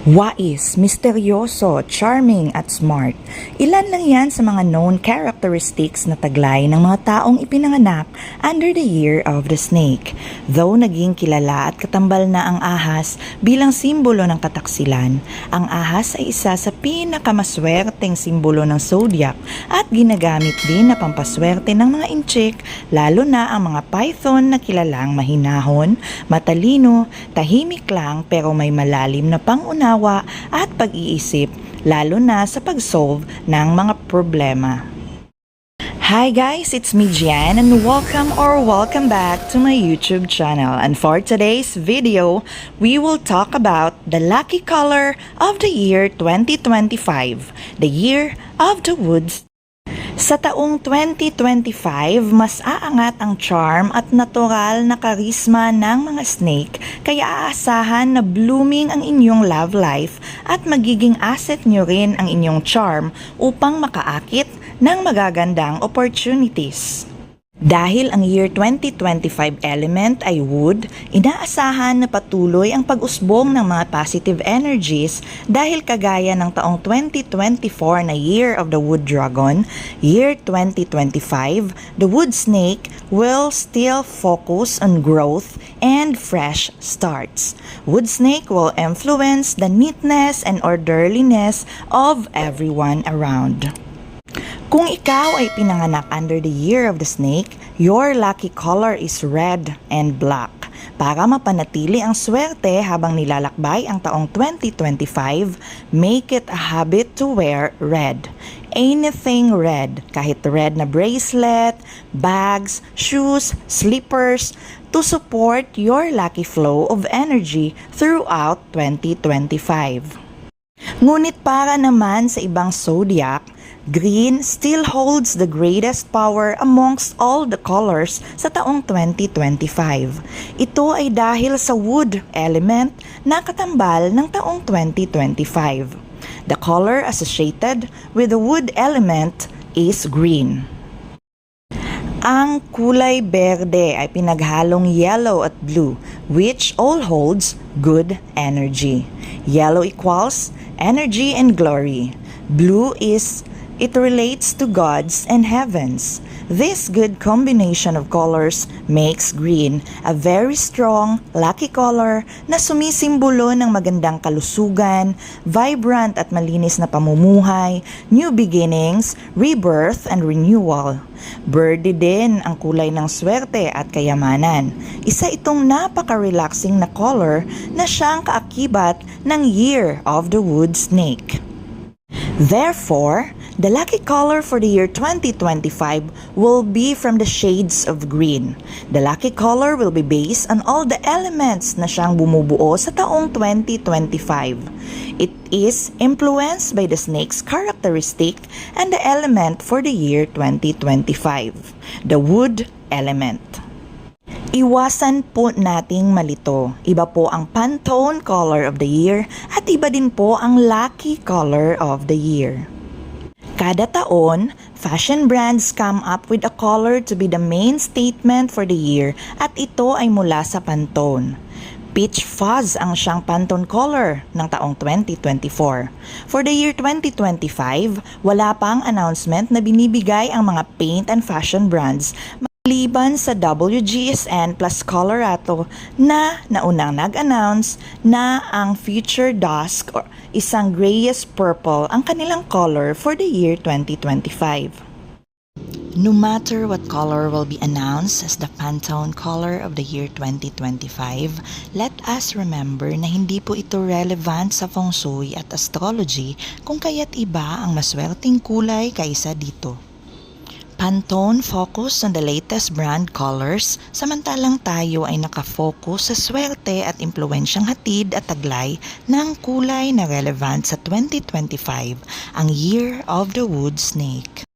Wais, misteryoso, charming at smart. Ilan lang yan sa mga known characteristics na taglay ng mga taong ipinanganak under the year of the snake. Though naging kilala at katambal na ang ahas bilang simbolo ng kataksilan, ang ahas ay isa sa pinakamaswerteng simbolo ng zodiac at ginagamit din na pampaswerte ng mga inchik, lalo na ang mga python na kilalang mahinahon, matalino, tahimik lang pero may malalim na pangunawa at pag-iisip, lalo na sa pag-solve ng mga problema. Hi guys, it's me Jan and welcome back to my YouTube channel. And for today's video, we will talk about the lucky color of the year 2025, the year of the woods. Sa taong 2025, mas aangat ang charm at natural na karisma ng mga snake, kaya aasahan na blooming ang inyong love life at magiging asset nyo rin ang inyong charm upang makaakit ng magagandang opportunities. Dahil ang year 2025 element ay wood, inaasahan na patuloy ang pag-usbong ng mga positive energies dahil kagaya ng taong 2024 na Year of the Wood Dragon, year 2025, the wood snake will still focus on growth and fresh starts. Wood snake will influence the neatness and orderliness of everyone around. Kung ikaw ay pinanganak under the year of the snake, your lucky color is red and black. Para mapanatili ang swerte habang nilalakbay ang taong 2025, make it a habit to wear red. Anything red, kahit red na bracelet, bags, shoes, slippers, to support your lucky flow of energy throughout 2025. Ngunit para naman sa ibang zodiac, green still holds the greatest power amongst all the colors sa taong 2025. Ito ay dahil sa wood element na katambal ng taong 2025. The color associated with the wood element is green. Ang kulay berde ay pinaghalong yellow at blue, which all holds good energy. Yellow equals energy and glory. Blue it relates to gods and heavens. This good combination of colors makes green a very strong, lucky color na sumisimbolo ng magandang kalusugan, vibrant at malinis na pamumuhay, new beginnings, rebirth and renewal. Birdie din ang kulay ng swerte at kayamanan. Isa itong napaka-relaxing na color na siyang kaakibat ng Year of the Wood Snake. Therefore, the lucky color for the year 2025 will be from the shades of green. The lucky color will be based on all the elements na siyang bumubuo sa taong 2025. It is influenced by the snake's characteristic and the element for the year 2025, the wood element. Iwasan po nating malito. Iba po ang Pantone color of the year at iba din po ang lucky color of the year. Kada taon, fashion brands come up with a color to be the main statement for the year at ito ay mula sa Pantone. Peach Fuzz ang siyang Pantone color ng taong 2024. For the year 2025, wala pang announcement na binibigay ang mga paint and fashion brands maliban sa WGSN plus Colorado na naunang nag-announce na ang Future Dusk or isang grayish purple ang kanilang color for the year 2025. No matter what color will be announced as the Pantone color of the year 2025, let us remember na hindi po ito relevant sa feng shui at astrology kung kaya't iba ang maswerteng kulay kaysa dito. Pantone focus on the latest brand colors, samantalang tayo ay nakafocus sa swerte at impluensyang hatid at taglay ng kulay na relevant sa 2025, ang Year of the Wood Snake.